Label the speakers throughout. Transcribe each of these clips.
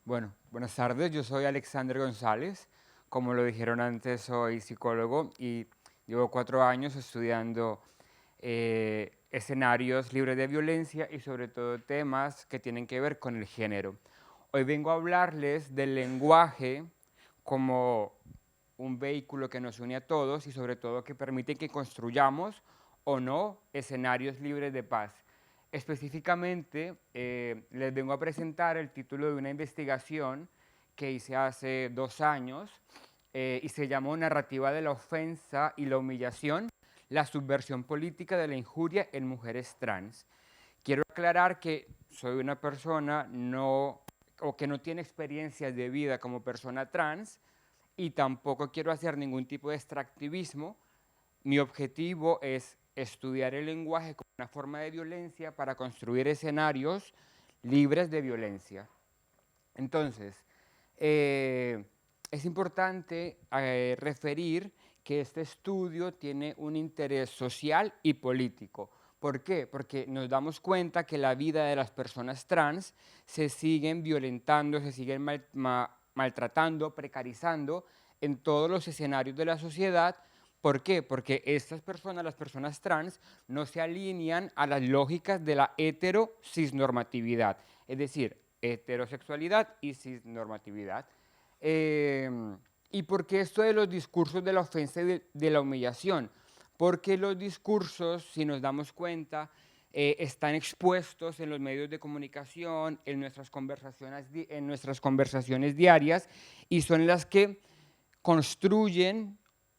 Speaker 1: Bueno, buenas tardes, yo soy Alexander González. Como lo dijeron antes, soy psicólogo y llevo 4 años estudiando escenarios libres de violencia y sobre todo temas que tienen que ver con el género. Hoy vengo a hablarles del lenguaje como un vehículo que nos une a todos y sobre todo que permite que construyamos o no escenarios libres de paz. Específicamente, les vengo a presentar el título de una investigación que hice hace 2 años y se llamó Narrativa de la ofensa y la humillación, la subversión política de la injuria en mujeres trans. Quiero aclarar que soy una persona que no tiene experiencias de vida como persona trans y tampoco quiero hacer ningún tipo de extractivismo. Mi objetivo es estudiar el lenguaje como una forma de violencia para construir escenarios libres de violencia. Entonces, es importante referir que este estudio tiene un interés social y político. ¿Por qué? Porque nos damos cuenta que la vida de las personas trans se siguen violentando, se siguen maltratando, precarizando en todos los escenarios de la sociedad. ¿Por qué? Porque estas personas, las personas trans, no se alinean a las lógicas de la hetero-cisnormatividad, es decir, heterosexualidad y cisnormatividad. ¿Y por qué esto de los discursos de la ofensa y de la humillación? Porque los discursos, si nos damos cuenta, están expuestos en los medios de comunicación, en nuestras conversaciones diarias, y son las que construyen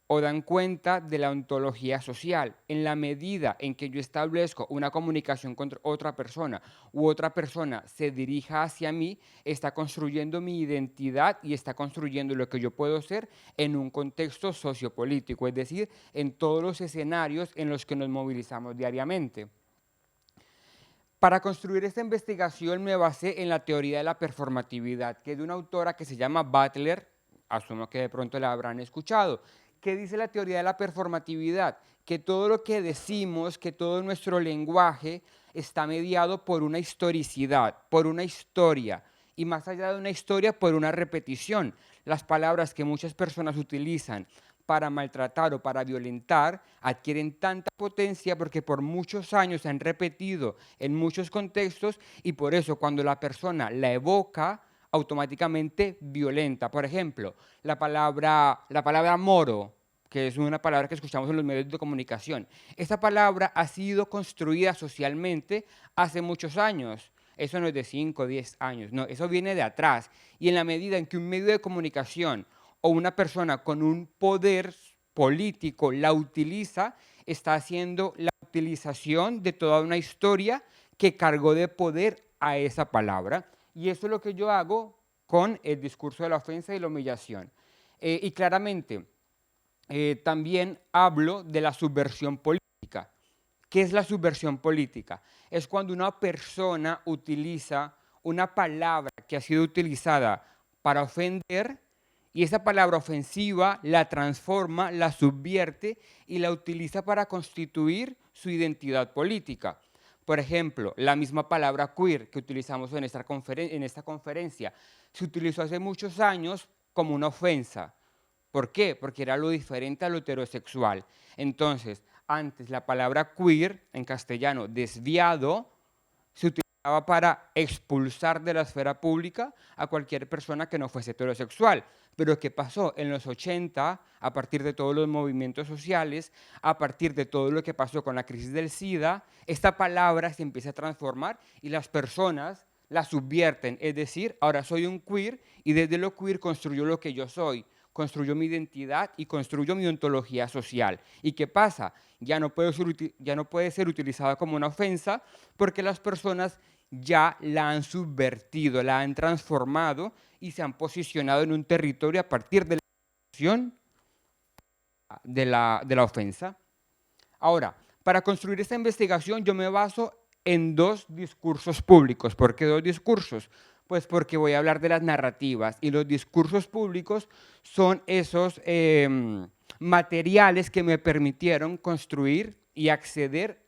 Speaker 1: o dan cuenta de la ontología social. En la medida en que yo establezco una comunicación con otra persona u otra persona se dirija hacia mí, está construyendo mi identidad y está construyendo lo que yo puedo ser en un contexto sociopolítico, es decir, en todos los escenarios en los que nos movilizamos diariamente. Para construir esta investigación me basé en la teoría de la performatividad, que es de una autora que se llama Butler, asumo que de pronto la habrán escuchado. ¿Qué dice la teoría de la performatividad? Que todo lo que decimos, que todo nuestro lenguaje está mediado por una historicidad, por una historia, y más allá de una historia, por una repetición. Las palabras que muchas personas utilizan para maltratar o para violentar adquieren tanta potencia porque por muchos años se han repetido en muchos contextos y por eso cuando la persona la evoca, automáticamente violenta. Por ejemplo, la palabra moro, que es una palabra que escuchamos en los medios de comunicación. Esta palabra ha sido construida socialmente hace muchos años. Eso no es de 5 o 10 años, no, eso viene de atrás. Y en la medida en que un medio de comunicación o una persona con un poder político la utiliza, está haciendo la utilización de toda una historia que cargó de poder a esa palabra. Y eso es lo que yo hago con el discurso de la ofensa y la humillación. Y claramente, también hablo de la subversión política. ¿Qué es la subversión política? Es cuando una persona utiliza una palabra que ha sido utilizada para ofender y esa palabra ofensiva la transforma, la subvierte y la utiliza para constituir su identidad política. Por ejemplo, la misma palabra queer que utilizamos en esta conferencia se utilizó hace muchos años como una ofensa. ¿Por qué? Porque era lo diferente a lo heterosexual. Entonces, antes la palabra queer, en castellano desviado, se utilizaba para expulsar de la esfera pública a cualquier persona que no fuese heterosexual. Pero ¿qué pasó? En los 80, a partir de todos los movimientos sociales, a partir de todo lo que pasó con la crisis del SIDA, esta palabra se empieza a transformar y las personas la subvierten. Es decir, ahora soy un queer y desde lo queer construyo lo que yo soy, construyo mi identidad y construyo mi ontología social. ¿Y qué pasa? Ya no puede ser utilizada como una ofensa porque las personas ya la han subvertido, la han transformado y se han posicionado en un territorio a partir de la acción de la ofensa. Ahora, para construir esta investigación yo me baso en dos discursos públicos. ¿Por qué dos discursos? Pues porque voy a hablar de las narrativas y los discursos públicos son esos materiales que me permitieron construir y acceder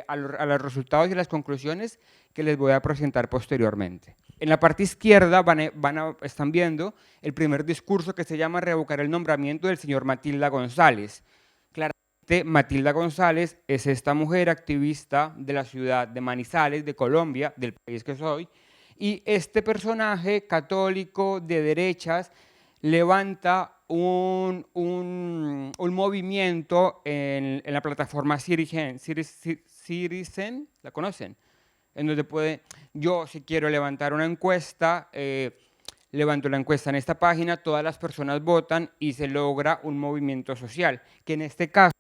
Speaker 1: a los resultados y las conclusiones que les voy a presentar posteriormente. En la parte izquierda están viendo el primer discurso que se llama revocar el nombramiento del señor Matilda González. Claramente, Matilda González es esta mujer activista de la ciudad de Manizales, de Colombia, del país que soy, y este personaje católico de derechas levanta un movimiento en la plataforma Citizen, ¿la conocen? En donde yo si quiero levantar una encuesta, levanto la encuesta en esta página, todas las personas votan y se logra un movimiento social, que en este caso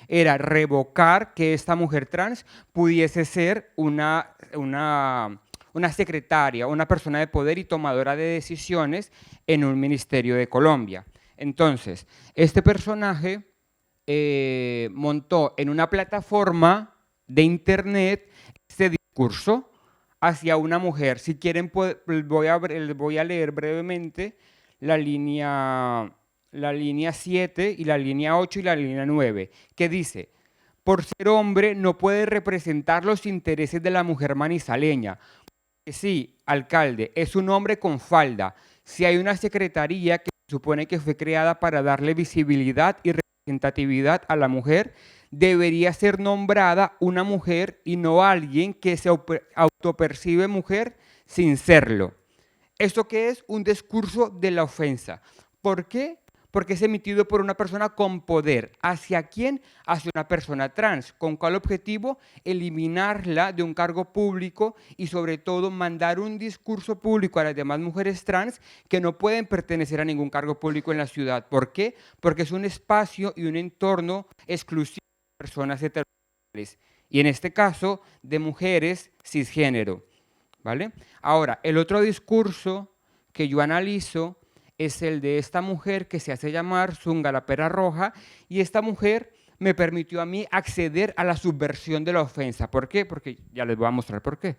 Speaker 1: era revocar que esta mujer trans pudiese ser una secretaria, una persona de poder y tomadora de decisiones en un ministerio de Colombia. Entonces, este personaje montó en una plataforma de internet este discurso hacia una mujer. Si quieren, voy a leer brevemente la línea 7 y la línea 8 y la línea 9, que dice: por ser hombre no puede representar los intereses de la mujer manizaleña. Sí, alcalde, es un hombre con falda. Si hay una secretaría que se supone que fue creada para darle visibilidad y representatividad a la mujer, debería ser nombrada una mujer y no alguien que se autopercibe mujer sin serlo. ¿Esto qué es? Un discurso de la ofensa. ¿Por qué? Porque es emitido por una persona con poder. ¿Hacia quién? Hacia una persona trans. ¿Con cuál objetivo? Eliminarla de un cargo público y sobre todo mandar un discurso público a las demás mujeres trans que no pueden pertenecer a ningún cargo público en la ciudad. ¿Por qué? Porque es un espacio y un entorno exclusivo de personas heterosexuales. Y en este caso, de mujeres cisgénero. ¿Vale? Ahora, el otro discurso que yo analizo es el de esta mujer que se hace llamar Zunga la Pera Roja, y esta mujer me permitió a mí acceder a la subversión de la ofensa. ¿Por qué? Porque ya les voy a mostrar por qué.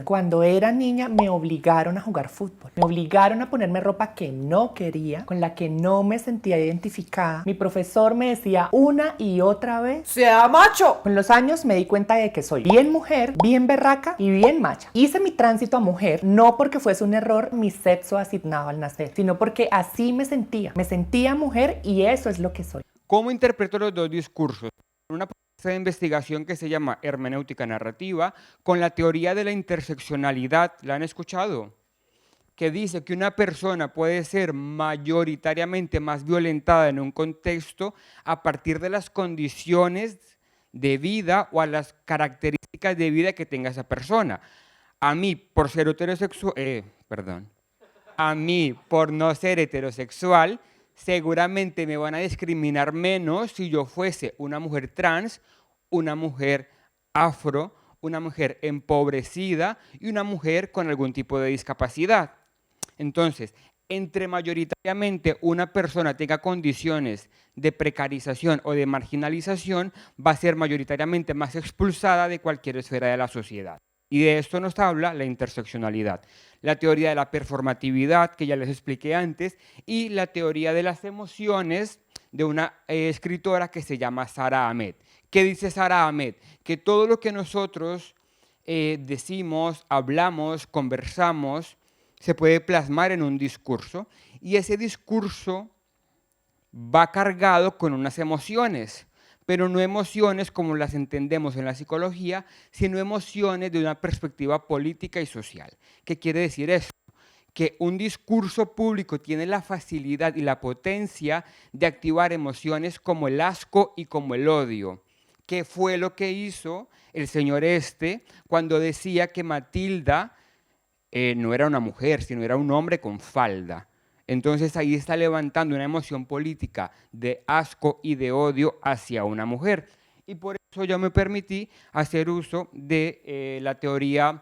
Speaker 2: Cuando era niña me obligaron a jugar fútbol, me obligaron a ponerme ropa que no quería, con la que no me sentía identificada. Mi profesor me decía una y otra vez: ¡sea macho! Con los años me di cuenta de que soy bien mujer, bien berraca y bien macha. Hice mi tránsito a mujer no porque fuese un error mi sexo asignado al nacer, sino porque así me sentía mujer y eso es lo que soy.
Speaker 1: ¿Cómo interpreto los dos discursos? Una de investigación que se llama hermenéutica narrativa con la teoría de la interseccionalidad. ¿La han escuchado? Que dice que una persona puede ser mayoritariamente más violentada en un contexto a partir de las condiciones de vida o a las características de vida que tenga esa persona. A mí, por ser heterosexual, a mí, por no ser heterosexual, seguramente me van a discriminar menos si yo fuese una mujer trans, una mujer afro, una mujer empobrecida y una mujer con algún tipo de discapacidad. Entonces, entre mayoritariamente una persona tenga condiciones de precarización o de marginalización, va a ser mayoritariamente más expulsada de cualquier esfera de la sociedad. Y de esto nos habla la interseccionalidad, la teoría de la performatividad, que ya les expliqué antes, y la teoría de las emociones de una escritora que se llama Sara Ahmed. ¿Qué dice Sara Ahmed? Que todo lo que nosotros decimos, hablamos, conversamos, se puede plasmar en un discurso, y ese discurso va cargado con unas emociones, pero no emociones como las entendemos en la psicología, sino emociones de una perspectiva política y social. ¿Qué quiere decir esto? Que un discurso público tiene la facilidad y la potencia de activar emociones como el asco y como el odio. ¿Qué fue lo que hizo el señor cuando decía que Matilda no era una mujer, sino era un hombre con falda? Entonces ahí está levantando una emoción política de asco y de odio hacia una mujer. Y por eso yo me permití hacer uso de la teoría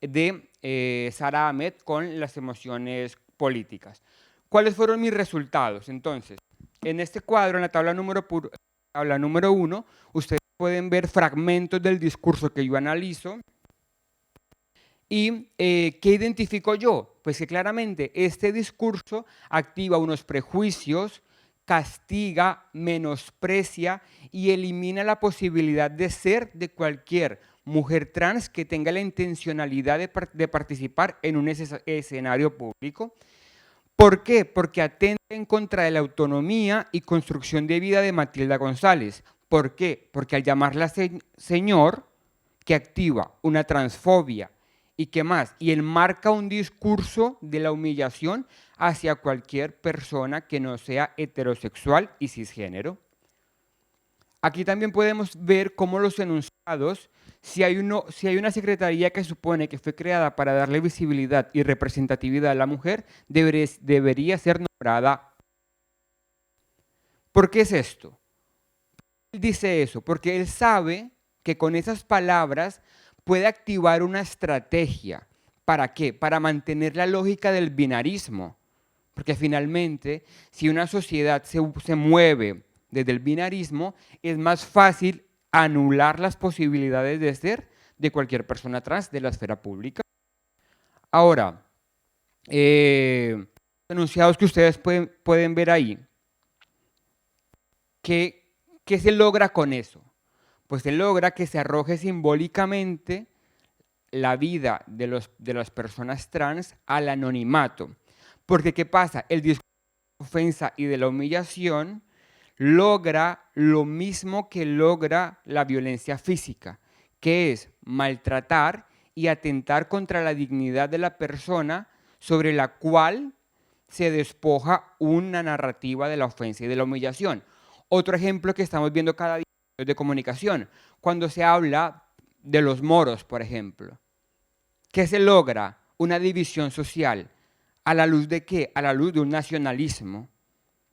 Speaker 1: de Sara Ahmed con las emociones políticas. ¿Cuáles fueron mis resultados? Entonces, en este cuadro, en la tabla número 1, ustedes pueden ver fragmentos del discurso que yo analizo. ¿Y qué identifico yo? Pues que claramente este discurso activa unos prejuicios, castiga, menosprecia y elimina la posibilidad de ser de cualquier mujer trans que tenga la intencionalidad de participar en un escenario público. ¿Por qué? Porque atenta en contra de la autonomía y construcción de vida de Matilda González. ¿Por qué? Porque al llamarla señor, que activa una transfobia y qué más, y enmarca un discurso de la humillación hacia cualquier persona que no sea heterosexual y cisgénero. Aquí también podemos ver cómo los enunciados, si hay una secretaría que supone que fue creada para darle visibilidad y representatividad a la mujer, debería ser nombrada. ¿Por qué es esto? Él dice eso porque él sabe que con esas palabras puede activar una estrategia. ¿Para qué? Para mantener la lógica del binarismo. Porque finalmente, si una sociedad se mueve desde el binarismo, es más fácil anular las posibilidades de ser de cualquier persona trans de la esfera pública. Ahora, enunciados que ustedes pueden ver ahí, ¿qué se logra con eso? Pues se logra que se arroje simbólicamente la vida de las personas trans al anonimato. Porque ¿qué pasa? El discurso de la ofensa y de la humillación logra lo mismo que logra la violencia física, que es maltratar y atentar contra la dignidad de la persona sobre la cual se despoja una narrativa de la ofensa y de la humillación. Otro ejemplo que estamos viendo cada día en los medios de comunicación, cuando se habla de los moros, por ejemplo. ¿Qué se logra? Una división social. ¿A la luz de qué? A la luz de un nacionalismo.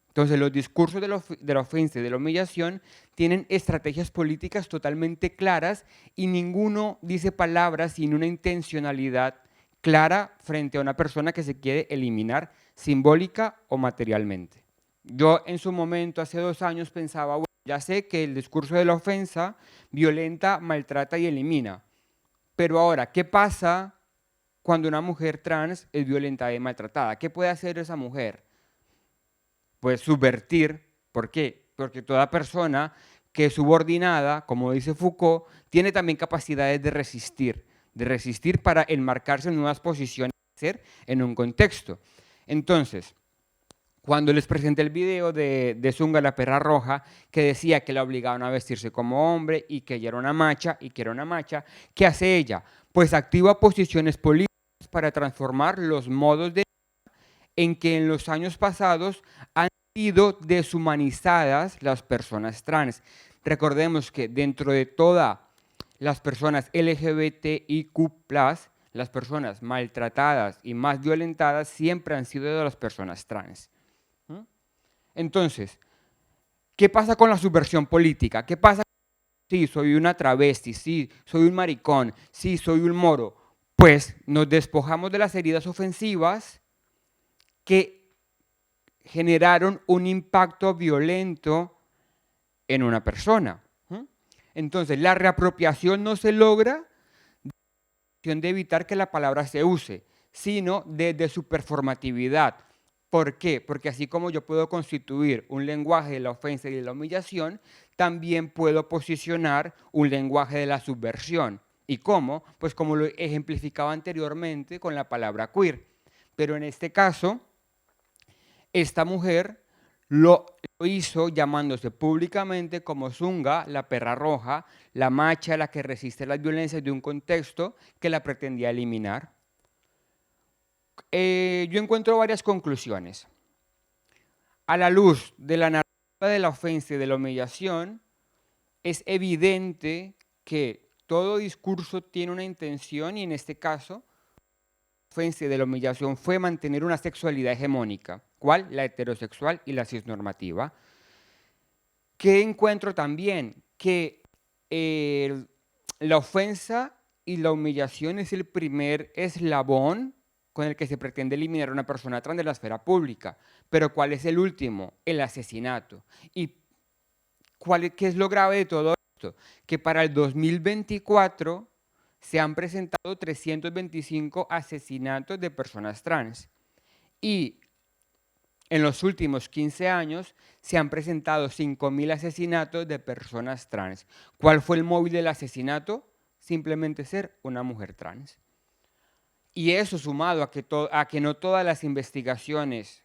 Speaker 1: Entonces, los discursos de la ofensa y de la humillación tienen estrategias políticas totalmente claras y ninguno dice palabras sin una intencionalidad clara frente a una persona que se quiere eliminar simbólica o materialmente. Yo en su momento, hace 2 años, pensaba, bueno, ya sé que el discurso de la ofensa violenta, maltrata y elimina. Pero ahora, ¿qué pasa cuando una mujer trans es violentada y maltratada? ¿Qué puede hacer esa mujer? Pues subvertir. ¿Por qué? Porque toda persona que es subordinada, como dice Foucault, tiene también capacidades de resistir para enmarcarse en nuevas posiciones de ser en un contexto. Entonces, cuando les presenté el video de Zunga la perra roja, que decía que la obligaban a vestirse como hombre y que ella era una macha y que era una macha, ¿qué hace ella? Pues activa posiciones políticas para transformar los modos de en que en los años pasados han sido deshumanizadas las personas trans. Recordemos que dentro de todas las personas LGBTIQ+, las personas maltratadas y más violentadas siempre han sido de las personas trans. Entonces, ¿qué pasa con la subversión política? ¿Qué pasa? Sí, soy una travesti, sí, soy un maricón, sí, soy un moro. Pues nos despojamos de las heridas ofensivas que generaron un impacto violento en una persona. Entonces, la reapropiación no se logra de evitar que la palabra se use, sino desde su performatividad. ¿Por qué? Porque así como yo puedo constituir un lenguaje de la ofensa y de la humillación, también puedo posicionar un lenguaje de la subversión. ¿Y cómo? Pues como lo ejemplificaba anteriormente con la palabra queer. Pero en este caso, esta mujer lo hizo llamándose públicamente como Zunga, la perra roja, la macha, la que resiste las violencias de un contexto que la pretendía eliminar. Yo encuentro varias conclusiones. A la luz de la narrativa de la ofensa y de la humillación, es evidente que todo discurso tiene una intención y en este caso, la ofensa y de la humillación fue mantener una sexualidad hegemónica. ¿Cuál? La heterosexual y la cisnormativa. ¿Qué encuentro también? Que la ofensa y la humillación es el primer eslabón con el que se pretende eliminar a una persona trans de la esfera pública. Pero ¿cuál es el último? El asesinato. ¿Y qué es lo grave de todo esto? Que para el 2024 se han presentado 325 asesinatos de personas trans. Y en los últimos 15 años se han presentado 5.000 asesinatos de personas trans. ¿Cuál fue el móvil del asesinato? simplemente ser una mujer trans. Y eso sumado a que no todas las investigaciones,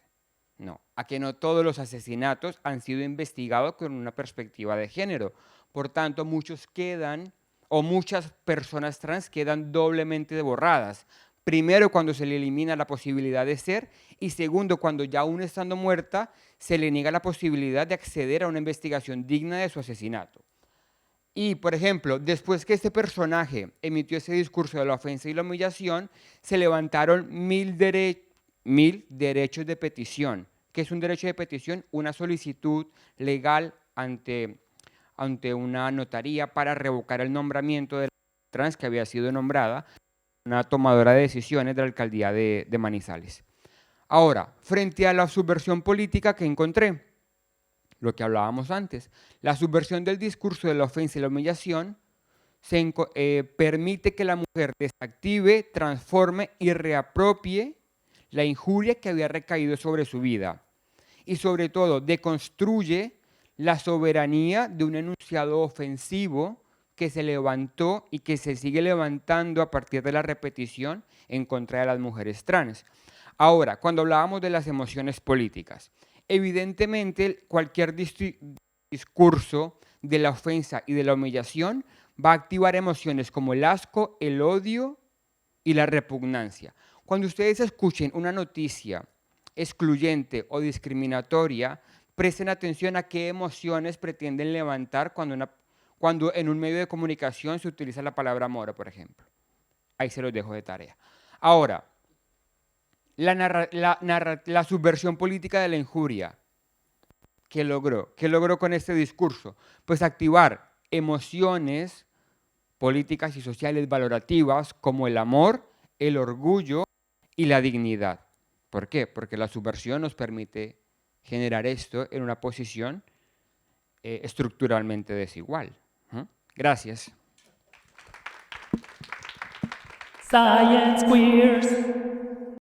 Speaker 1: no, a que no todos los asesinatos han sido investigados con una perspectiva de género. Por tanto, muchas personas trans quedan doblemente borradas. Primero, cuando se le elimina la posibilidad de ser, y segundo, cuando ya aún estando muerta, se le niega la posibilidad de acceder a una investigación digna de su asesinato. Y, por ejemplo, después que este personaje emitió ese discurso de la ofensa y la humillación, se levantaron 1000 derechos de petición. ¿Qué es un derecho de petición? Una solicitud legal ante una notaría para revocar el nombramiento de la trans que había sido nombrada una tomadora de decisiones de la alcaldía de Manizales. Ahora, frente a la subversión política que encontré, lo que hablábamos antes, la subversión del discurso de la ofensa y la humillación permite que la mujer desactive, transforme y reapropie la injuria que había recaído sobre su vida y sobre todo deconstruye la soberanía de un enunciado ofensivo que se levantó y que se sigue levantando a partir de la repetición en contra de las mujeres trans. Ahora, cuando hablábamos de las emociones políticas, evidentemente cualquier discurso de la ofensa y de la humillación va a activar emociones como el asco, el odio y la repugnancia. Cuando ustedes escuchen una noticia excluyente o discriminatoria, presten atención a qué emociones pretenden levantar cuando en un medio de comunicación se utiliza la palabra mora, por ejemplo. Ahí se los dejo de tarea. Ahora, la subversión política de la injuria, ¿qué logró? ¿Qué logró con este discurso? Pues activar emociones políticas y sociales valorativas como el amor, el orgullo y la dignidad. ¿Por qué? Porque la subversión nos permite generar esto en una posición estructuralmente desigual. Gracias.
Speaker 2: Science Queers.